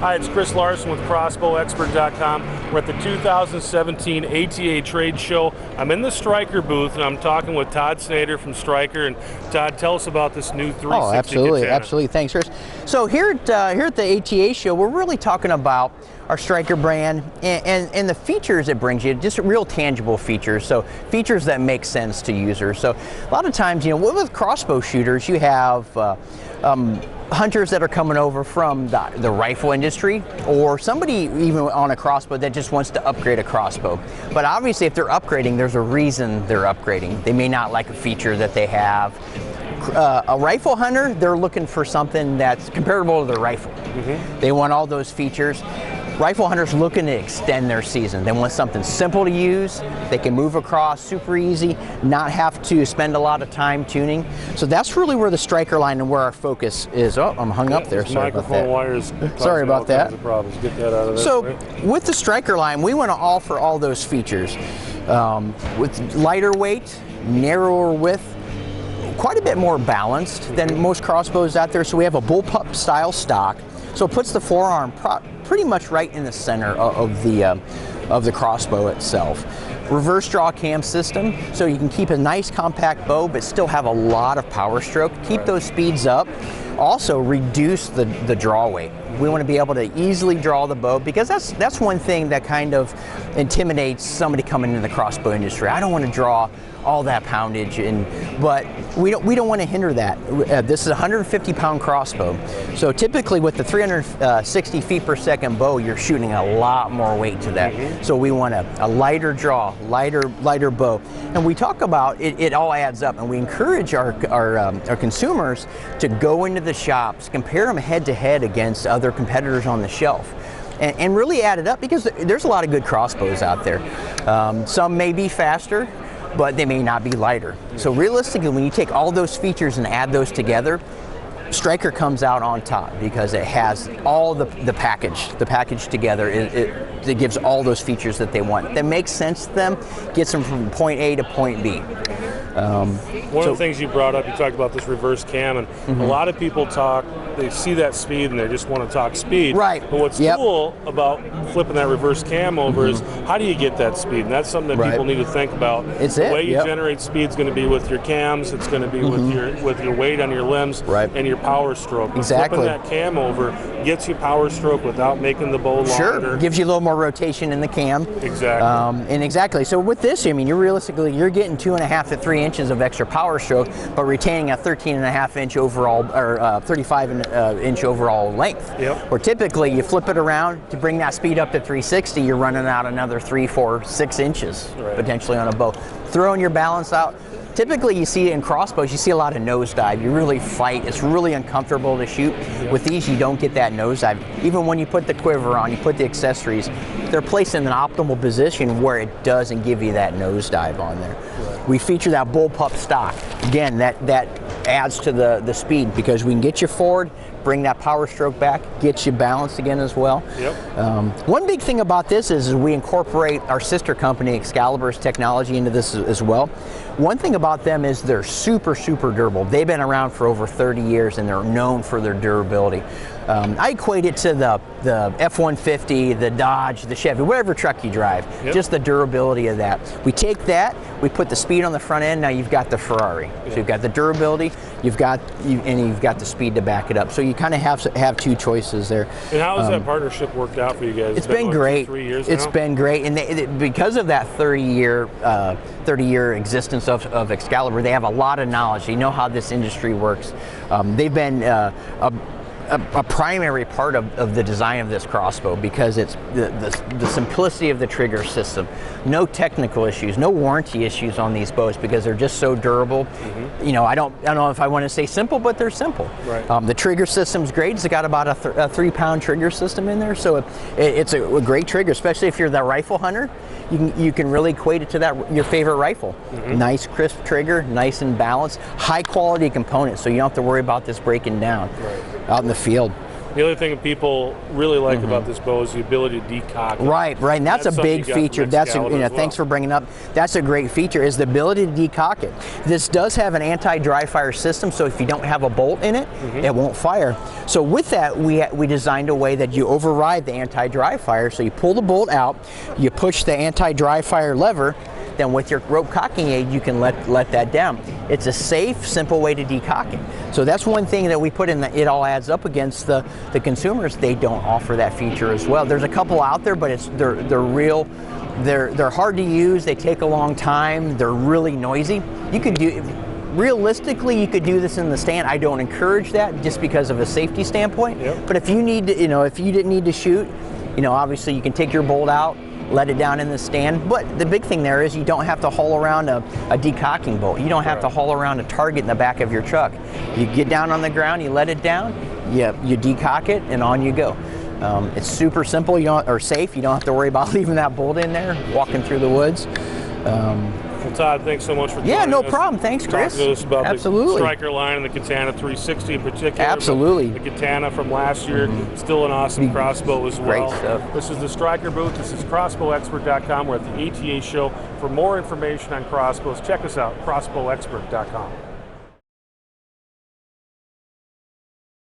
Hi, it's Chris Larson with CrossbowExpert.com. We're at the 2017 ATA Trade Show. I'm in the Stryker booth, and I'm talking with Todd Snader from Stryker. And Todd, tell us about this new 360 Oh, absolutely, Katana. absolutely. Thanks, Chris. So here at the ATA show, we're really talking about our Stryker brand and the features it brings you, just real tangible features. So features that make sense to users. So a lot of times, with crossbow shooters, you have hunters that are coming over from the rifle industry, or somebody even on a crossbow that just wants to upgrade a crossbow. But obviously, if they're upgrading, there's a reason they're upgrading. They may not like a feature that they have. A rifle hunter, they're looking for something that's comparable to their rifle. They want all those features. Rifle hunters looking to extend their season. They want something simple to use, they can move across super easy, not have to spend a lot of time tuning. So that's really where the Stryker line and where our focus is. Oh, I'm hung up there. Sorry about that. Wires Sorry about that. Problems. Get that out of there. So right? With the Stryker line, we want to offer all those features with lighter weight, narrower width, quite a bit more balanced than most crossbows out there. So we have a bullpup style stock. So it puts the forearm pretty much right in the center of the crossbow itself. Reverse draw cam system, so you can keep a nice compact bow but still have a lot of power stroke. Keep those speeds up. Also reduce the draw weight. We want to be able to easily draw the bow, because that's one thing that kind of intimidates somebody coming into the crossbow industry. I don't want to draw all that poundage, but we don't want to hinder that. This is a 150-pound crossbow, so typically with the 360 feet per second bow, you're shooting a lot more weight to that. So we want a lighter draw, lighter bow, and we talk about it. It all adds up, and we encourage our consumers to go into the shops, compare them head to head against other competitors on the shelf. And really add it up, because there's a lot of good crossbows out there. Some may be faster, but they may not be lighter. So realistically, when you take all those features and add those together, Stryker comes out on top, because it has all the package together. It gives all those features that they want, that makes sense to them, gets them from point A to point B. One of the things you brought up, you talked about this reverse cam, and a lot of people they see that speed and they just want to talk speed. Right. But what's cool about flipping that reverse cam over is, how do you get that speed? And that's something that people need to think about. The way you generate speed is going to be with your cams. It's going to be with your weight on your limbs and your power stroke. Exactly. Flipping that cam over gets you power stroke without making the bow longer. Sure. Gives you a little more rotation in the cam. Exactly. So with this, I mean, you're getting 2.5 to 3 inches of extra power stroke, but retaining a 13.5 inch overall, or 35 inch overall length. Or typically you flip it around to bring that speed up to 360, you're running out another 3, 4, 6 inches potentially on a bow. Throwing your balance out. Typically you see in crossbows, you see a lot of nosedive. You really fight. It's really uncomfortable to shoot. With these, you don't get that nosedive. Even when you put the quiver on, you put the accessories, they're placed in an optimal position where it doesn't give you that nosedive on there. We feature that bullpup stock. Again, that adds to the speed, because we can get you forward, bring that power stroke back, get you balanced again as well. One big thing about this is we incorporate our sister company Excalibur's technology into this as well. One thing about them is they're super durable. They've been around for over 30 years and they're known for their durability. I equate it to the F-150, the Dodge, the Chevy, whatever truck you drive, just the durability of that. We take that, we put the speed on the front end, now you've got the Ferrari. So you've got the durability, you've got the speed to back it up. So you kind of have two choices there. And how has that partnership worked out for you guys? It's been great. 3 years It's now? been great, and because of that 30-year existence of Excalibur, they have a lot of knowledge. They know how this industry works. They've been a primary part of the design of this crossbow, because it's the simplicity of the trigger system. No technical issues, no warranty issues on these bows, because they're just so durable. I don't know if I want to say simple, but they're simple. The trigger system's great. It's got about a 3-pound trigger system in there, so it's a great trigger, especially if you're the rifle hunter. You can really equate it to your favorite rifle. Nice crisp trigger, nice and balanced, high quality components, so you don't have to worry about this breaking down out in the field. The other thing that people really like about this bow is the ability to decock. Right, and that's a big feature. That's thanks for bringing up. That's a great feature, is the ability to decock it. This does have an anti-dry fire system, so if you don't have a bolt in it, it won't fire. So with that, we designed a way that you override the anti-dry fire. So you pull the bolt out, you push the anti-dry fire lever, then with your rope cocking aid, you can let that down. It's a safe, simple way to decock it. So that's one thing that we put in that it all adds up against the consumers. They don't offer that feature as well. There's a couple out there, but they're hard to use. They take a long time. They're really noisy. Realistically, you could do this in the stand. I don't encourage that just because of a safety standpoint. But if you need to, if you didn't need to shoot, obviously you can take your bolt out, let it down in the stand. But the big thing there is you don't have to haul around a decocking bolt. You don't have to haul around a target in the back of your truck. You get down on the ground, you let it down, you decock it, and on you go. It's super simple, or safe. You don't have to worry about leaving that bolt in there, walking through the woods. Well, Todd, thanks so much for joining us. Yeah, no problem. Thanks, Chris. Talking to us about Absolutely. the Stryker line and the Katana 360 in particular. Absolutely. The Katana from last year, still an awesome crossbow as well. Great stuff. This is the Stryker booth. This is CrossbowExpert.com. We're at the ATA show. For more information on crossbows, check us out, CrossbowExpert.com.